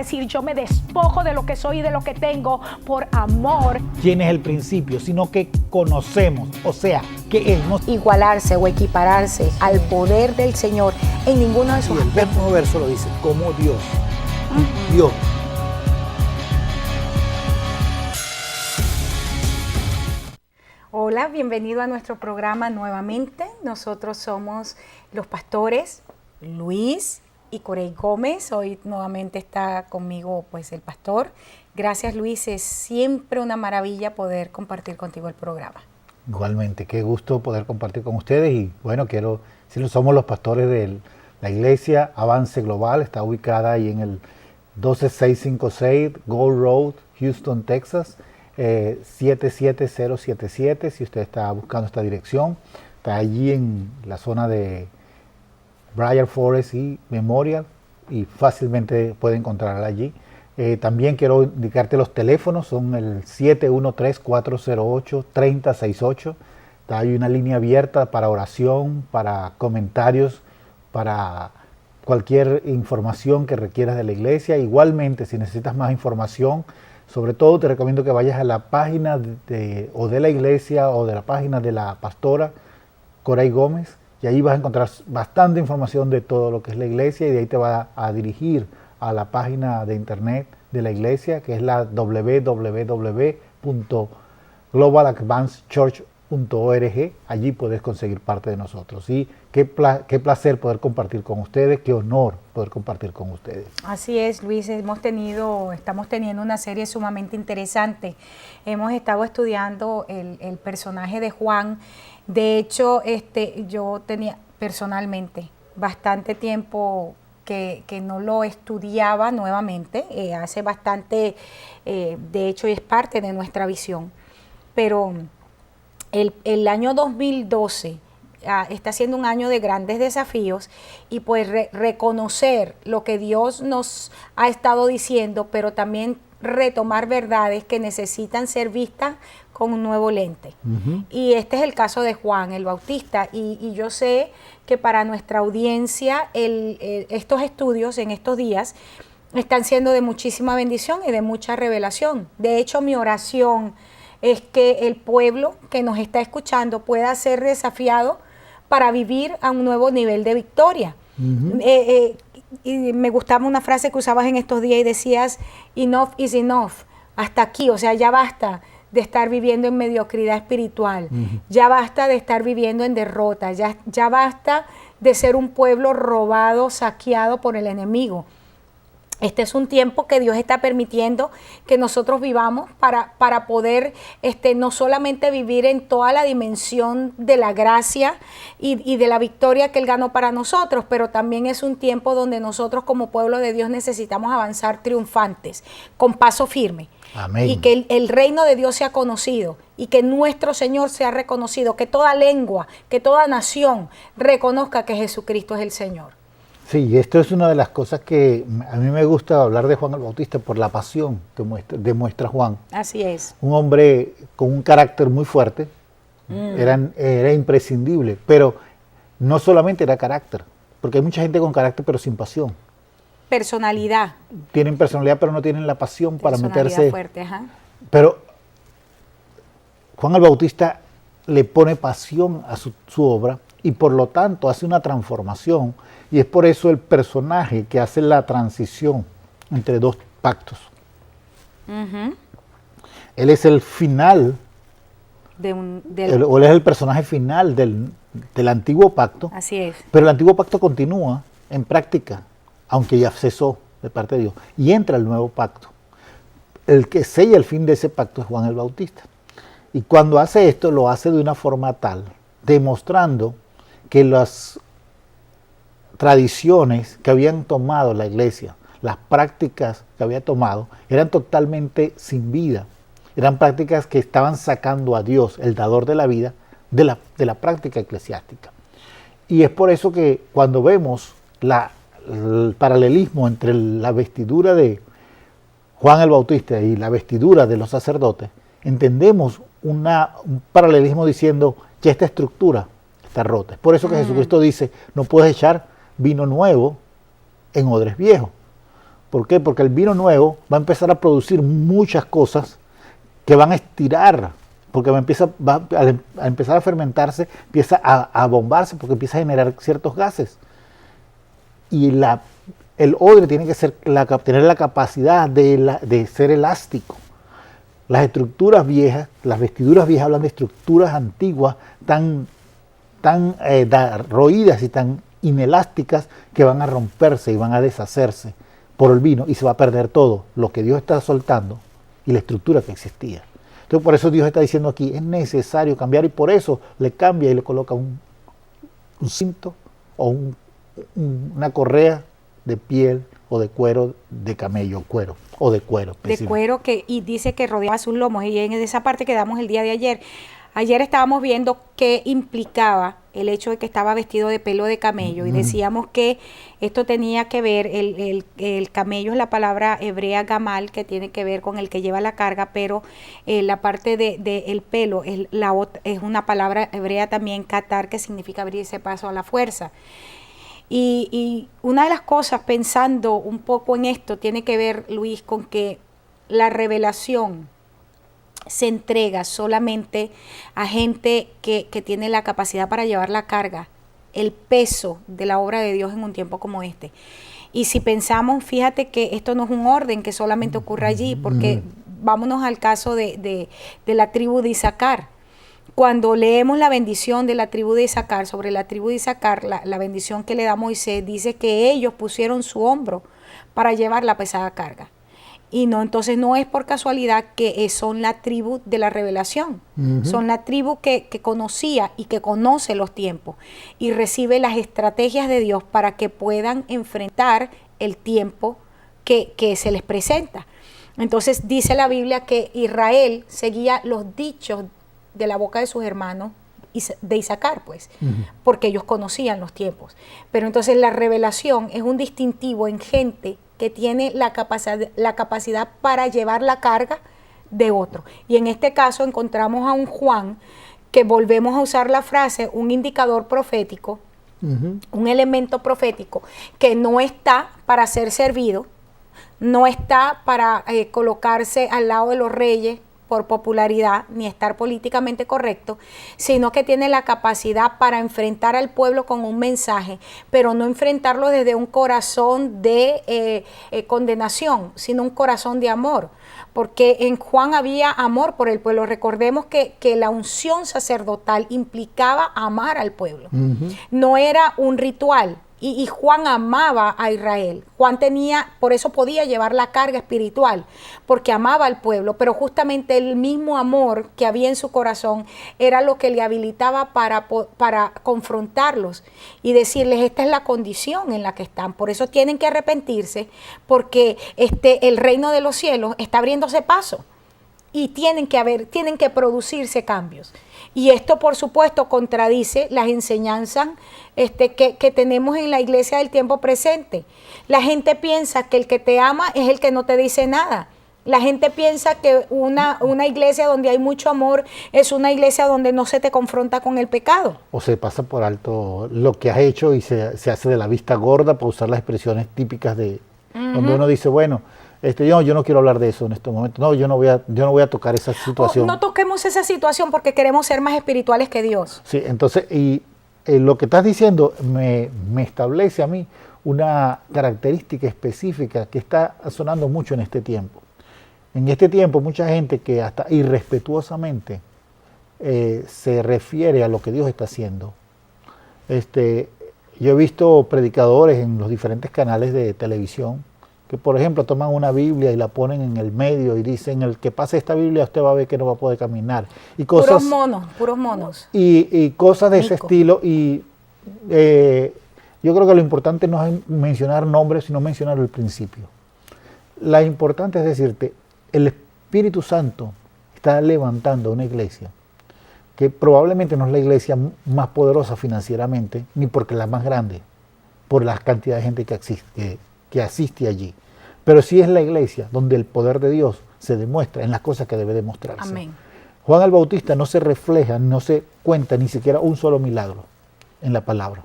decir, yo me despojo de lo que soy y de lo que tengo por amor. ¿Quién es el principio? Sino que conocemos, o sea, que Él nos... Igualarse o equipararse al poder del Señor en ninguno de sus Y el aspectos. verso lo dice, como Dios. Dios. Hola, bienvenido a nuestro programa nuevamente. Nosotros somos los pastores Luis y Corey Gómez. Hoy nuevamente está conmigo pues el pastor. Gracias, Luis, es siempre una maravilla poder compartir contigo el programa. Igualmente, qué gusto poder compartir con ustedes y bueno, quiero decirles, somos los pastores de la iglesia Avance Global, está ubicada ahí en el 12656 Gold Road, Houston, Texas, 77077, si usted está buscando esta dirección, está allí en la zona de Briar Forest y Memorial y fácilmente puede encontrarla allí. También quiero indicarte los teléfonos, son el 713-408-3068. Hay una línea abierta para oración, para comentarios, para cualquier información que requieras de la iglesia. Igualmente, si necesitas más información, sobre todo te recomiendo que vayas a la página de la iglesia o de la página de la pastora Corey Gómez, y ahí vas a encontrar bastante información de todo lo que es la iglesia, y de ahí te va a dirigir a la página de internet de la iglesia, que es la www.globaladvancedchurch.org. Allí puedes conseguir parte de nosotros. Y qué placer poder compartir con ustedes, qué honor poder compartir con ustedes. Así es, Luis, estamos teniendo una serie sumamente interesante. Hemos estado estudiando el personaje de Juan. De hecho, yo tenía personalmente bastante tiempo que no lo estudiaba nuevamente, hace bastante, de hecho es parte de nuestra visión, pero el año 2012 está siendo un año de grandes desafíos y pues reconocer lo que Dios nos ha estado diciendo, pero también retomar verdades que necesitan ser vistas con un nuevo lente. Y este es el caso de Juan el Bautista, y yo sé que para nuestra audiencia estos estudios en estos días están siendo de muchísima bendición y de mucha revelación. De hecho, mi oración es que el pueblo que nos está escuchando pueda ser desafiado para vivir a un nuevo nivel de victoria. Y me gustaba una frase que usabas en estos días y decías, enough is enough, hasta aquí, o sea, ya basta de estar viviendo en mediocridad espiritual, ya basta de estar viviendo en derrota, ya basta de ser un pueblo robado, saqueado por el enemigo. Este es un tiempo que Dios está permitiendo que nosotros vivamos para poder no solamente vivir en toda la dimensión de la gracia y de la victoria que Él ganó para nosotros, pero también es un tiempo donde nosotros como pueblo de Dios necesitamos avanzar triunfantes, con paso firme. Amén. Y que el reino de Dios sea conocido y que nuestro Señor sea reconocido, que toda lengua, que toda nación reconozca que Jesucristo es el Señor. Sí, esto es una de las cosas que a mí me gusta hablar de Juan el Bautista por la pasión que demuestra Juan. Así es. Un hombre con un carácter muy fuerte, era imprescindible, pero no solamente era carácter, porque hay mucha gente con carácter pero sin pasión. Personalidad. Tienen personalidad pero no tienen la pasión para meterse. Fuerte, ajá. Pero Juan el Bautista le pone pasión a su obra y por lo tanto hace una transformación, y es por eso el personaje que hace la transición entre dos pactos. Él es el final, él es el personaje final del antiguo pacto. Así es. Pero el antiguo pacto continúa en práctica, aunque ya cesó de parte de Dios, y entra el nuevo pacto. El que sella el fin de ese pacto es Juan el Bautista. Y cuando hace esto, lo hace de una forma tal, demostrando que las tradiciones que habían tomado la iglesia, las prácticas que había tomado, eran totalmente sin vida. Eran prácticas que estaban sacando a Dios, el dador de la vida, de la práctica eclesiástica. Y es por eso que cuando vemos el paralelismo entre la vestidura de Juan el Bautista y la vestidura de los sacerdotes, entendemos un paralelismo diciendo que esta estructura está rota. Es por eso que Jesucristo dice, no puedes echar vino nuevo en odres viejos. ¿Por qué? Porque el vino nuevo va a empezar a producir muchas cosas que van a estirar, porque al empezar a fermentarse, empieza a bombarse, porque empieza a generar ciertos gases. Y el odre tiene que tener la capacidad de ser elástico. Las estructuras viejas, las vestiduras viejas hablan de estructuras antiguas tan roídas y tan inelásticas que van a romperse y van a deshacerse por el vino y se va a perder todo lo que Dios está soltando y la estructura que existía. Entonces por eso Dios está diciendo aquí, es necesario cambiar, y por eso le cambia y le coloca un cinto o una correa de piel o de cuero de camello, o de cuero. De cuero, y dice que rodeaba sus lomos, y en esa parte quedamos el día de ayer. Ayer estábamos viendo qué implicaba el hecho de que estaba vestido de pelo de camello, y decíamos que esto tenía que ver, el camello es la palabra hebrea gamal, que tiene que ver con el que lleva la carga, pero la parte el pelo es una palabra hebrea también, katar, que significa abrirse paso a la fuerza. Y una de las cosas, pensando un poco en esto, tiene que ver, Luis, con que la revelación se entrega solamente a gente que tiene la capacidad para llevar la carga, el peso de la obra de Dios en un tiempo como este. Y si pensamos, fíjate que esto no es un orden que solamente ocurre allí, porque vámonos al caso de la tribu de Isaacar. Cuando leemos la bendición de la tribu de Isaacar, sobre la tribu de Isaacar, la bendición que le da Moisés, dice que ellos pusieron su hombro para llevar la pesada carga. Y no, entonces no es por casualidad que son la tribu de la revelación. Son la tribu que conocía y que conoce los tiempos y recibe las estrategias de Dios para que puedan enfrentar el tiempo que se les presenta. Entonces dice la Biblia que Israel seguía los dichos de la boca de sus hermanos de Isaacar, pues, porque ellos conocían los tiempos. Pero entonces la revelación es un distintivo en gente que tiene la capacidad para llevar la carga de otro. Y en este caso encontramos a un Juan, que volvemos a usar la frase, un indicador profético, un elemento profético, que no está para ser servido, no está para colocarse al lado de los reyes por popularidad, ni estar políticamente correcto, sino que tiene la capacidad para enfrentar al pueblo con un mensaje, pero no enfrentarlo desde un corazón de condenación, sino un corazón de amor, porque en Juan había amor por el pueblo. Recordemos que la unción sacerdotal implicaba amar al pueblo, no era un ritual. Y Juan amaba a Israel. Juan por eso podía llevar la carga espiritual, porque amaba al pueblo, pero justamente el mismo amor que había en su corazón era lo que le habilitaba para confrontarlos y decirles, esta es la condición en la que están. Por eso tienen que arrepentirse, porque el reino de los cielos está abriéndose paso. Y tienen que producirse cambios. Y esto, por supuesto, contradice las enseñanzas que tenemos en la iglesia del tiempo presente. La gente piensa que el que te ama es el que no te dice nada. La gente piensa que una iglesia donde hay mucho amor es una iglesia donde no se te confronta con el pecado. O se pasa por alto lo que has hecho y se hace de la vista gorda, para usar las expresiones típicas de donde uno dice, bueno, yo no quiero hablar de eso en este momento. No, yo no voy a tocar esa situación. No toquemos esa situación porque queremos ser más espirituales que Dios. Sí, entonces, lo que estás diciendo me establece a mí una característica específica que está sonando mucho en este tiempo. En este tiempo, mucha gente que hasta irrespetuosamente se refiere a lo que Dios está haciendo. Yo he visto predicadores en los diferentes canales de televisión que, por ejemplo, toman una Biblia y la ponen en el medio y dicen, el que pase esta Biblia usted va a ver que no va a poder caminar. Y cosas, puros monos. Y cosas de ese estilo. Y yo creo que lo importante no es mencionar nombres, sino mencionar el principio. Lo importante es decirte, el Espíritu Santo está levantando una iglesia que probablemente no es la iglesia más poderosa financieramente, ni porque es la más grande, por la cantidad de gente que asiste allí. Pero sí es la iglesia donde el poder de Dios se demuestra en las cosas que debe demostrarse. Amén. Juan el Bautista no se refleja, no se cuenta ni siquiera un solo milagro en la palabra.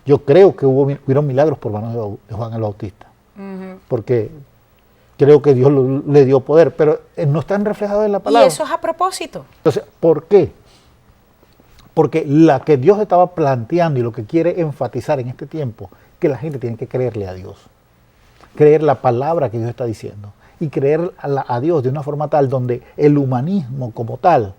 Yo creo que hubieron milagros por manos de Juan el Bautista. porque creo que Dios le dio poder, pero no están reflejados en la palabra. Y eso es a propósito. Entonces, ¿por qué? Porque la que Dios estaba planteando y lo que quiere enfatizar en este tiempo, que la gente tiene que creerle a Dios, creer la palabra que Dios está diciendo y creer a Dios de una forma tal donde el humanismo como tal,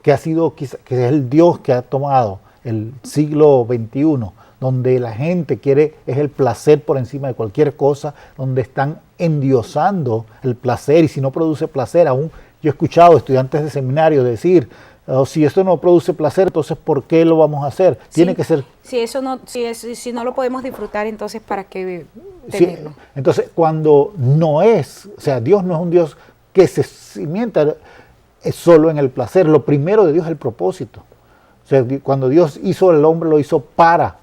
que ha sido, que es el Dios que ha tomado el siglo XXI, donde la gente quiere, es el placer por encima de cualquier cosa, donde están endiosando el placer, y si no produce placer, aún yo he escuchado estudiantes de seminario decir, oh, si esto no produce placer, entonces ¿por qué lo vamos a hacer? Tiene que ser... Si no lo podemos disfrutar, entonces ¿para qué Sí, tenerlo? entonces cuando no es, o sea, Dios no es un Dios que se cimienta solo en el placer, lo primero de Dios es el propósito. O sea, cuando Dios hizo al hombre, lo hizo para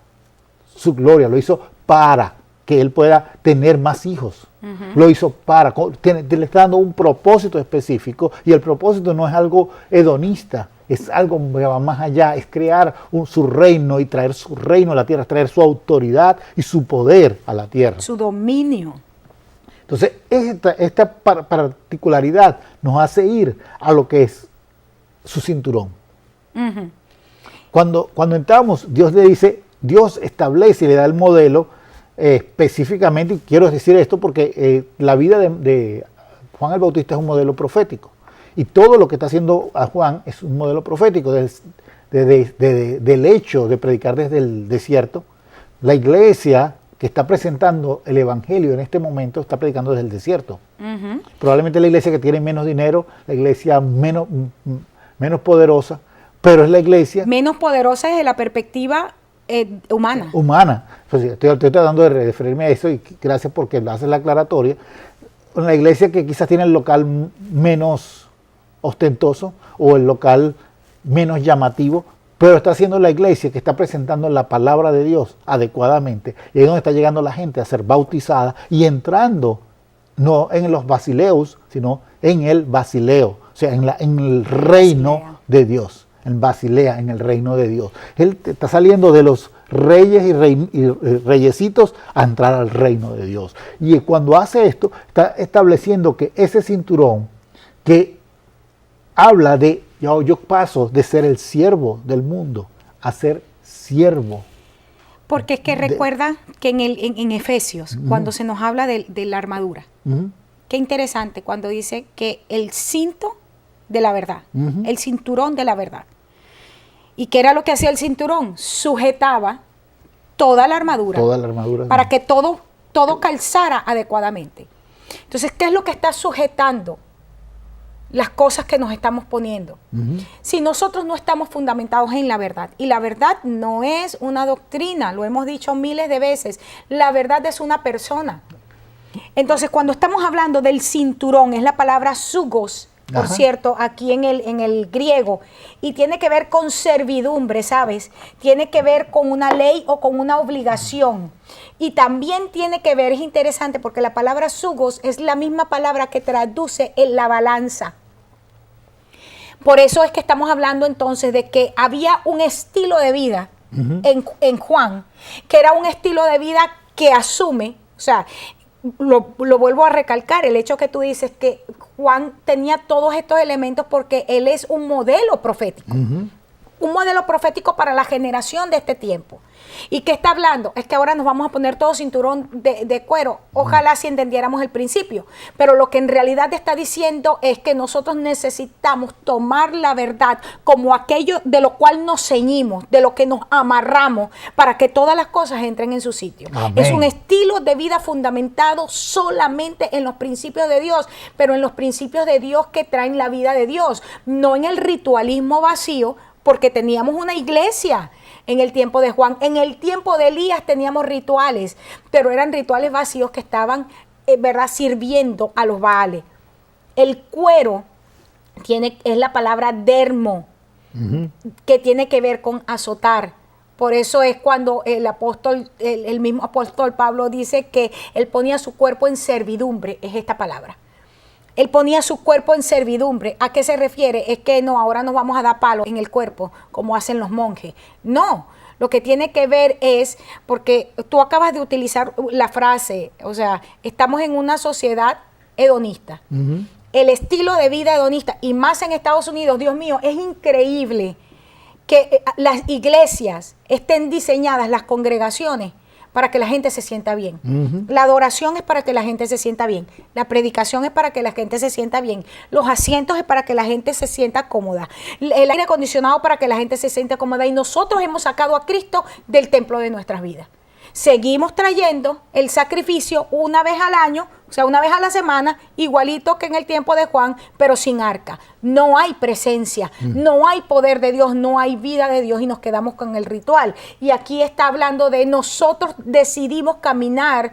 su gloria, lo hizo para que él pueda tener más hijos. Lo hizo para, le está dando un propósito específico, y el propósito no es algo hedonista, es algo que va más allá, es crear su reino y traer su reino a la tierra, traer su autoridad y su poder a la tierra. Su dominio. Entonces, esta particularidad nos hace ir a lo que es su cinturón. Cuando entramos, Dios le dice, Dios establece y le da el modelo específicamente, y quiero decir esto porque la vida de Juan el Bautista es un modelo profético, y todo lo que está haciendo a Juan es un modelo profético, del hecho de predicar desde el desierto. La iglesia que está presentando el evangelio en este momento está predicando desde el desierto. Probablemente la iglesia que tiene menos dinero, la iglesia menos poderosa, pero es la iglesia menos poderosa desde la perspectiva humana. Pues estoy tratando de referirme a eso, y gracias porque haces la aclaratoria. La iglesia que quizás tiene el local menos ostentoso o el local menos llamativo, pero está siendo la iglesia que está presentando la palabra de Dios adecuadamente, y es donde está llegando la gente a ser bautizada y entrando no en los basileos, sino en el basileo, o sea, en el reino de Dios. En Basilea, en el reino de Dios. Él está saliendo de los reyes y reyesitos a entrar al reino de Dios. Y cuando hace esto, está estableciendo que ese cinturón que habla de, yo paso de ser el siervo del mundo a ser siervo. Porque es que recuerda que en Efesios, cuando se nos habla de la armadura, qué interesante cuando dice que el cinto de la verdad, el cinturón de la verdad. ¿Y qué era lo que hacía el cinturón? Sujetaba toda la armadura para que todo calzara adecuadamente. Entonces, ¿qué es lo que está sujetando las cosas que nos estamos poniendo? Si nosotros no estamos fundamentados en la verdad, y la verdad no es una doctrina, lo hemos dicho miles de veces, la verdad es una persona. Entonces, cuando estamos hablando del cinturón, es la palabra zugos, por cierto, aquí en el griego, y tiene que ver con servidumbre, ¿sabes? Tiene que ver con una ley o con una obligación. Y también tiene que ver, es interesante, porque la palabra zugos es la misma palabra que traduce en la balanza. Por eso es que estamos hablando entonces de que había un estilo de vida en Juan, que era un estilo de vida que asume, o sea, lo vuelvo a recalcar, el hecho que tú dices que Juan tenía todos estos elementos porque él es un modelo profético. Un modelo profético para la generación de este tiempo. ¿Y qué está hablando? Es que ahora nos vamos a poner todo cinturón de cuero. Ojalá si entendiéramos el principio. Pero lo que en realidad está diciendo es que nosotros necesitamos tomar la verdad como aquello de lo cual nos ceñimos, de lo que nos amarramos, para que todas las cosas entren en su sitio. Amén. Es un estilo de vida fundamentado solamente en los principios de Dios, pero en los principios de Dios que traen la vida de Dios, no en el ritualismo vacío, porque teníamos una iglesia en el tiempo de Juan. En el tiempo de Elías teníamos rituales, pero eran rituales vacíos que estaban, ¿verdad?, sirviendo a los Baales. El cuero es la palabra dermo, que tiene que ver con azotar. Por eso es cuando el mismo apóstol Pablo dice que él ponía su cuerpo en servidumbre, es esta palabra. Él ponía su cuerpo en servidumbre. ¿A qué se refiere? Es que no, ahora nos vamos a dar palos en el cuerpo, como hacen los monjes. No, Lo que tiene que ver es, porque tú acabas de utilizar la frase, o sea, estamos en una sociedad hedonista. El estilo de vida hedonista, y más en Estados Unidos, Dios mío, es increíble que las iglesias estén diseñadas, las congregaciones, para que la gente se sienta bien. La adoración es para que la gente se sienta bien. La predicación es para que la gente se sienta bien. Los asientos es para que la gente se sienta cómoda. El aire acondicionado para que la gente se sienta cómoda. Y nosotros hemos sacado a Cristo del templo de nuestras vidas. Seguimos trayendo el sacrificio una vez al año, o sea, una vez a la semana, igualito que en el tiempo de Juan, pero sin arca. No hay presencia, no hay poder de Dios, no hay vida de Dios y nos quedamos con el ritual. Y aquí está hablando de nosotros decidimos caminar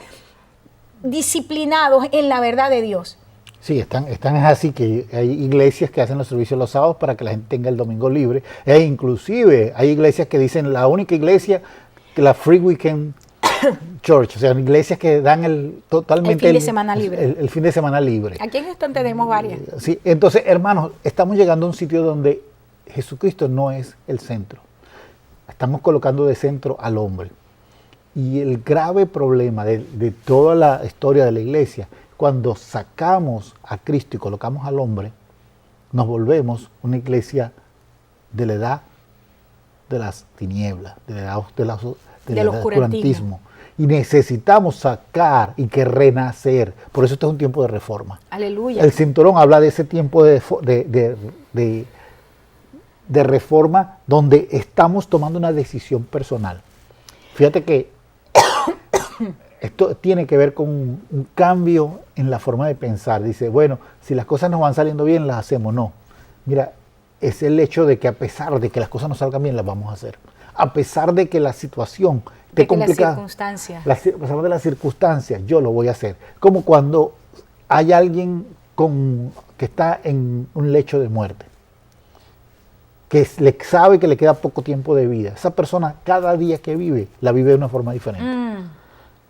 disciplinados en la verdad de Dios. Sí, están así que hay iglesias que hacen los servicios los sábados para que la gente tenga el domingo libre. E inclusive hay iglesias que dicen la única iglesia, la Free Weekend Church, o sea, iglesias que dan totalmente el fin de semana libre. El fin de semana libre. Aquí en Houston tenemos varias. Sí, entonces, hermanos, estamos llegando a un sitio donde Jesucristo no es el centro. Estamos colocando de centro al hombre. Y el grave problema de toda la historia de la iglesia, cuando sacamos a Cristo y colocamos al hombre, nos volvemos una iglesia de la edad de las tinieblas, del oscurantismo. Y necesitamos sacar y que renacer. Por eso este es un tiempo de reforma. Aleluya. El cinturón habla de ese tiempo de reforma donde estamos tomando una decisión personal. Fíjate que esto tiene que ver con un cambio en la forma de pensar. Dice, bueno, si las cosas nos van saliendo bien, las hacemos. No. Mira, es el hecho de que a pesar de que las cosas no salgan bien, las vamos a hacer. A pesar de que la situación te complica, a pesar de las circunstancias, yo lo voy a hacer. Como cuando hay alguien que está en un lecho de muerte, que sabe que le queda poco tiempo de vida. Esa persona, cada día que vive, la vive de una forma diferente.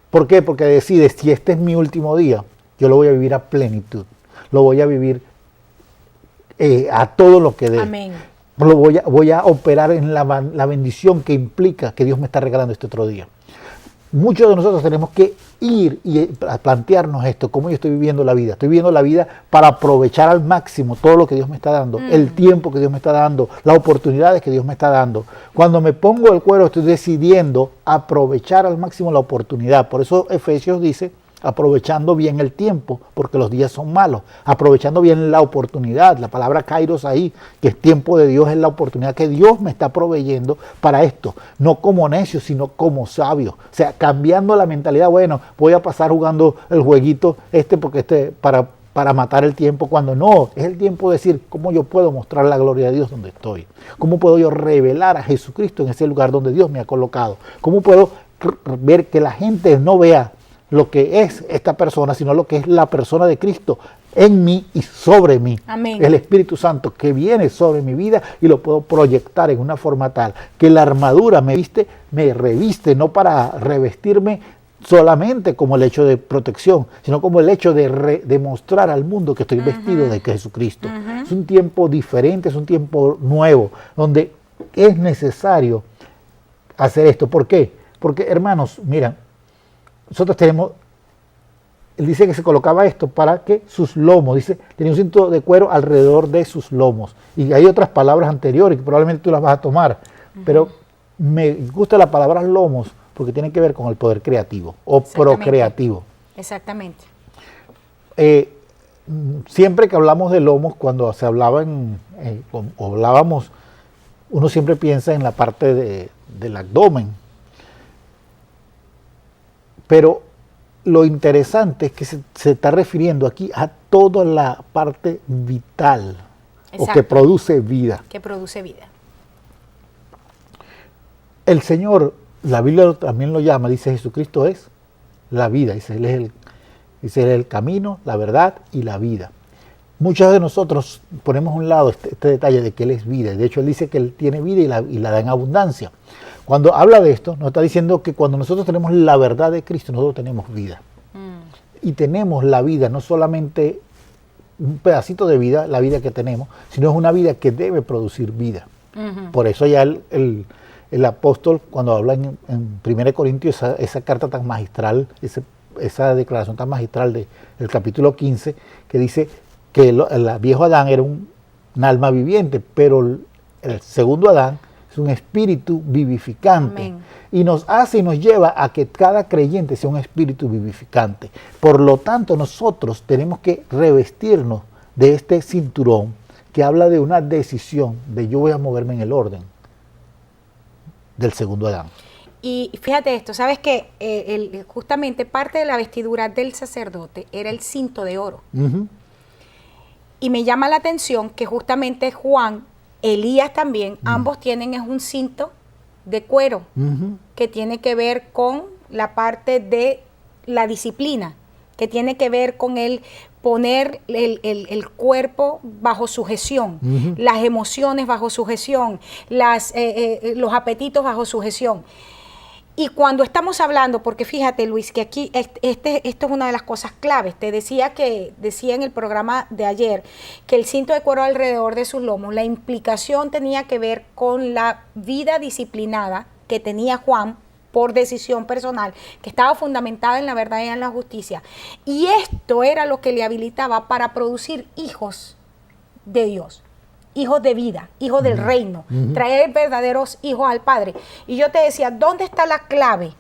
¿Por qué? Porque decide, si este es mi último día, yo lo voy a vivir a plenitud. Lo voy a vivir a todo lo que dé. Amén. Voy a operar en la bendición que implica que Dios me está regalando este otro día. Muchos de nosotros tenemos que ir y plantearnos esto, cómo yo estoy viviendo la vida. Estoy viviendo la vida para aprovechar al máximo todo lo que Dios me está dando, el tiempo que Dios me está dando, las oportunidades que Dios me está dando. Cuando me pongo el cuero estoy decidiendo aprovechar al máximo la oportunidad. Por eso Efesios dice, aprovechando bien el tiempo, porque los días son malos, aprovechando bien la oportunidad, la palabra kairos ahí, que es tiempo de Dios, es la oportunidad que Dios me está proveyendo para esto, no como necio, sino como sabio, o sea, cambiando la mentalidad, bueno, voy a pasar jugando el jueguito porque para matar el tiempo, cuando no, es el tiempo de decir cómo yo puedo mostrar la gloria de Dios donde estoy, cómo puedo yo revelar a Jesucristo en ese lugar donde Dios me ha colocado, cómo puedo ver que la gente no vea lo que es esta persona, sino lo que es la persona de Cristo en mí y sobre mí. Amén. El Espíritu Santo que viene sobre mi vida y lo puedo proyectar en una forma tal que la armadura me reviste, no para revestirme solamente como el hecho de protección, sino como el hecho de demostrar al mundo que estoy vestido de Jesucristo. Es un tiempo diferente, es un tiempo nuevo, donde es necesario hacer esto. ¿Por qué? Porque, hermanos, mira, nosotros tenemos, él dice que se colocaba esto para que sus lomos, dice, tenía un cinto de cuero alrededor de sus lomos. Y hay otras palabras anteriores que probablemente tú las vas a tomar, pero me gusta la palabra lomos porque tiene que ver con el poder creativo o procreativo. Exactamente. Siempre que hablamos de lomos, cuando se hablaba hablábamos, uno siempre piensa en la parte del abdomen. Pero lo interesante es que se está refiriendo aquí a toda la parte vital. Exacto. O que produce vida. Que produce vida. El Señor, la Biblia también lo llama, dice Jesucristo es la vida. Dice, Él es el camino, la verdad y la vida. Muchos de nosotros ponemos a un lado este detalle de que Él es vida. De hecho, Él dice que Él tiene vida y la da en abundancia. Cuando habla de esto, nos está diciendo que cuando nosotros tenemos la verdad de Cristo, nosotros tenemos vida. Y tenemos la vida, no solamente un pedacito de vida, la vida que tenemos, sino es una vida que debe producir vida. Por eso ya el apóstol, cuando habla en 1 Corintios, esa carta tan magistral, esa declaración tan magistral del capítulo 15, que dice que el viejo Adán era un alma viviente, pero el segundo Adán es un espíritu vivificante. Amén. Y nos hace y nos lleva a que cada creyente sea un espíritu vivificante. Por lo tanto, nosotros tenemos que revestirnos de este cinturón que habla de una decisión, de yo voy a moverme en el orden del segundo Adán. Y fíjate esto, sabes que justamente parte de la vestidura del sacerdote era el cinto de oro. Uh-huh. Y me llama la atención que justamente Juan, Elías también, ambos tienen es un cinto de cuero que tiene que ver con la parte de la disciplina, que tiene que ver con el poner el cuerpo bajo sujeción, las emociones bajo sujeción, los apetitos bajo sujeción. Y cuando estamos hablando, porque fíjate Luis, que aquí esto es una de las cosas claves, decía en el programa de ayer que el cinto de cuero alrededor de sus lomos, la implicación tenía que ver con la vida disciplinada que tenía Juan por decisión personal, que estaba fundamentada en la verdad y en la justicia. Y esto era lo que le habilitaba para producir hijos de Dios. Hijos de vida, hijos del reino, traer verdaderos hijos al Padre. Y yo te decía, ¿dónde está la clave?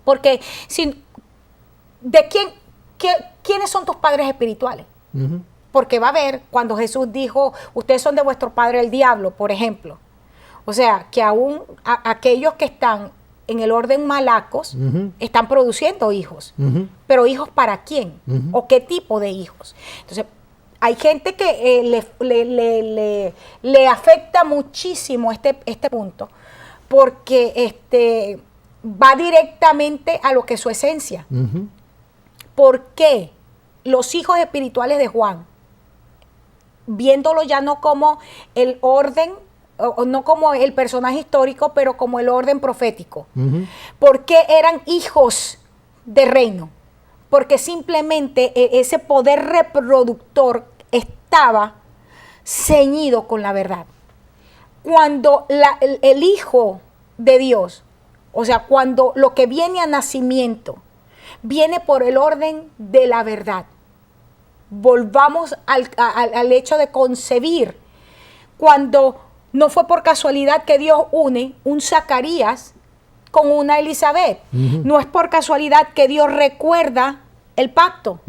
Porque ¿quiénes son tus padres espirituales? Porque va a haber, cuando Jesús dijo, ustedes son de vuestro padre el diablo, por ejemplo. O sea, que aún aquellos que están en el orden malacos están produciendo hijos. Pero ¿hijos para quién? ¿O qué tipo de hijos? Entonces, hay gente que le afecta muchísimo este punto, porque va directamente a lo que es su esencia. ¿Por qué los hijos espirituales de Juan, viéndolo ya no como el orden, o no como el personaje histórico, pero como el orden profético? ¿Por qué eran hijos de reino? Porque simplemente ese poder reproductor estaba ceñido con la verdad. Cuando el Hijo de Dios, o sea, cuando lo que viene a nacimiento, viene por el orden de la verdad. Volvamos al hecho de concebir, cuando no fue por casualidad que Dios une un Zacarías con una Elizabeth. No es por casualidad que Dios recuerda el pacto.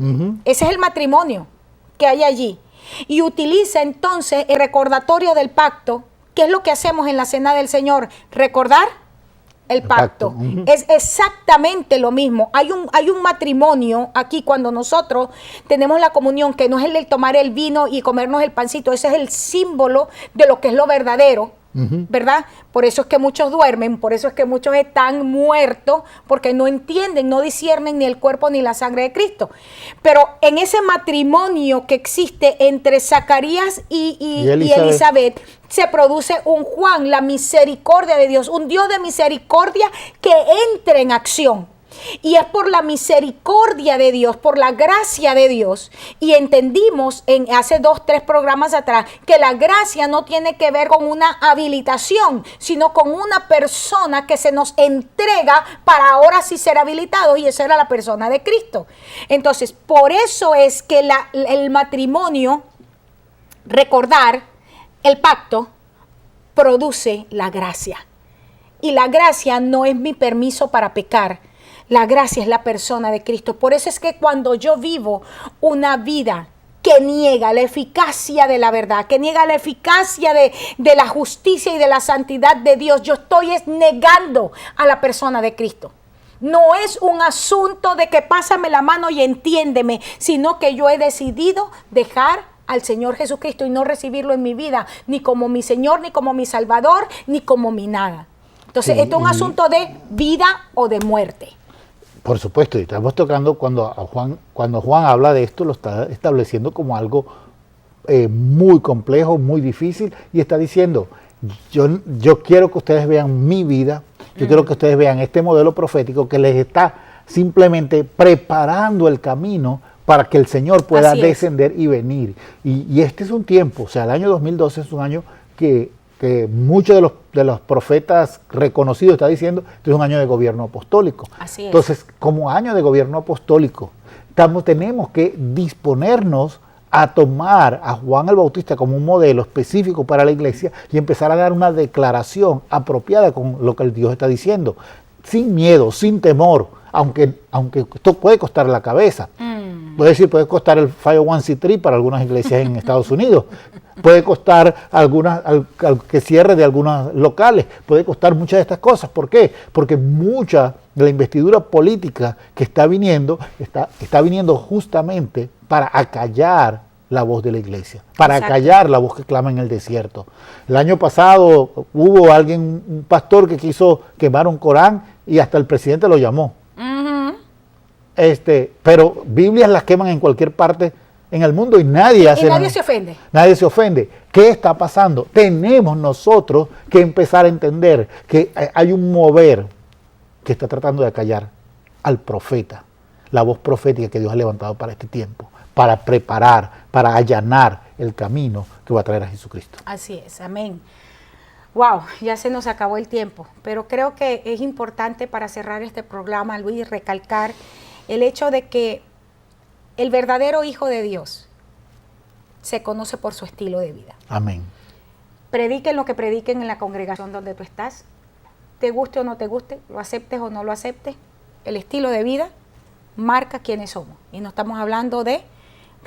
Ese es el matrimonio que hay allí. Y utiliza entonces el recordatorio del pacto. ¿Qué es lo que hacemos en la cena del Señor? Recordar el pacto. Es exactamente lo mismo. Hay un matrimonio aquí cuando nosotros tenemos la comunión, que no es el de tomar el vino y comernos el pancito. Ese es el símbolo de lo que es lo verdadero. ¿Verdad? Por eso es que muchos duermen, por eso es que muchos están muertos, porque no entienden, no disciernen ni el cuerpo ni la sangre de Cristo. Pero en ese matrimonio que existe entre Zacarías y Elizabeth, se produce un Juan, la misericordia de Dios, un Dios de misericordia que entra en acción. Y es por la misericordia de Dios, por la gracia de Dios. Y entendimos hace 2-3 programas atrás que la gracia no tiene que ver con una habilitación, sino con una persona que se nos entrega para ahora sí ser habilitado, y esa era la persona de Cristo. Entonces, por eso es que el matrimonio, recordar el pacto, produce la gracia. Y la gracia no es mi permiso para pecar. La gracia es la persona de Cristo. Por eso es que cuando yo vivo una vida que niega la eficacia de la verdad, que niega la eficacia de la justicia y de la santidad de Dios, yo estoy negando a la persona de Cristo. No es un asunto de que pásame la mano y entiéndeme, sino que yo he decidido dejar al Señor Jesucristo y no recibirlo en mi vida, ni como mi Señor, ni como mi Salvador, ni como mi nada. Entonces, esto es un asunto de vida o de muerte. Por supuesto, y estamos tocando cuando Juan habla de esto, lo está estableciendo como algo muy complejo, muy difícil, y está diciendo, yo quiero que ustedes vean mi vida, yo quiero que ustedes vean este modelo profético que les está simplemente preparando el camino para que el Señor pueda descender y venir. Y este es un tiempo, o sea, el año 2012 es un año que muchos de los los profetas reconocidos está diciendo, este es un año de gobierno apostólico. Así es. Entonces, como año de gobierno apostólico, tenemos que disponernos a tomar a Juan el Bautista como un modelo específico para la iglesia y empezar a dar una declaración apropiada con lo que el Dios está diciendo, sin miedo, sin temor, aunque esto puede costar la cabeza. Puede costar el 501c3 para algunas iglesias en Estados Unidos, puede costar que cierre de algunos locales, puede costar muchas de estas cosas. ¿Por qué? Porque mucha de la investidura política que está viniendo justamente para acallar la voz de la iglesia, para acallar la voz que clama en el desierto. El año pasado hubo un pastor que quiso quemar un Corán y hasta el presidente lo llamó. Pero Biblias las queman en cualquier parte en el mundo y nadie hace nada. Nadie se ofende. Nadie se ofende. ¿Qué está pasando? Tenemos nosotros que empezar a entender que hay un mover que está tratando de acallar al profeta, la voz profética que Dios ha levantado para este tiempo, para preparar, para allanar el camino que va a traer a Jesucristo. Así es, amén. Wow, ya se nos acabó el tiempo, pero creo que es importante para cerrar este programa, Luis, recalcar el hecho de que el verdadero Hijo de Dios se conoce por su estilo de vida. Amén. Prediquen lo que prediquen en la congregación donde tú estás, te guste o no te guste, lo aceptes o no lo aceptes, el estilo de vida marca quiénes somos. Y no estamos hablando de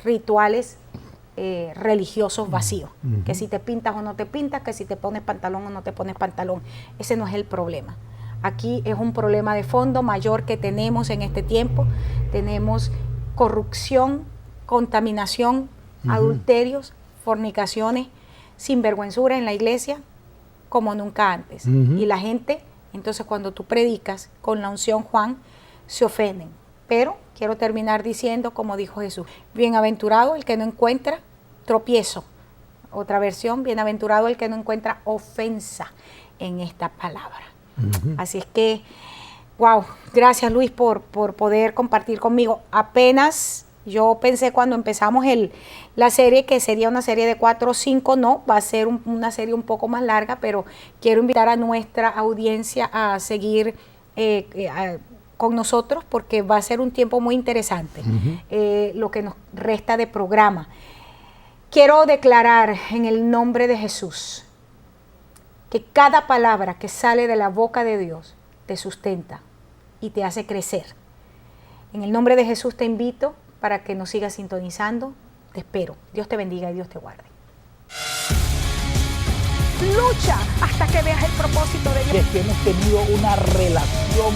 rituales religiosos vacíos, que si te pintas o no te pintas, que si te pones pantalón o no te pones pantalón. Ese no es el problema. Aquí es un problema de fondo mayor que tenemos en este tiempo. Tenemos corrupción, contaminación, adulterios, fornicaciones, sinvergüenzura en la iglesia como nunca antes. Y la gente, entonces cuando tú predicas con la unción Juan, se ofenden. Pero quiero terminar diciendo, como dijo Jesús, bienaventurado el que no encuentra tropiezo. Otra versión, bienaventurado el que no encuentra ofensa en esta palabra. Así es que, wow, gracias Luis por poder compartir conmigo. Apenas yo pensé cuando empezamos la serie que sería una serie de 4 o 5, no, va a ser una serie un poco más larga, pero quiero invitar a nuestra audiencia a seguir con nosotros porque va a ser un tiempo muy interesante, lo que nos resta de programa. Quiero declarar en el nombre de Jesús que cada palabra que sale de la boca de Dios te sustenta y te hace crecer. En el nombre de Jesús te invito para que nos sigas sintonizando. Te espero. Dios te bendiga y Dios te guarde. Lucha hasta que veas el propósito de Dios. Que hemos tenido una relación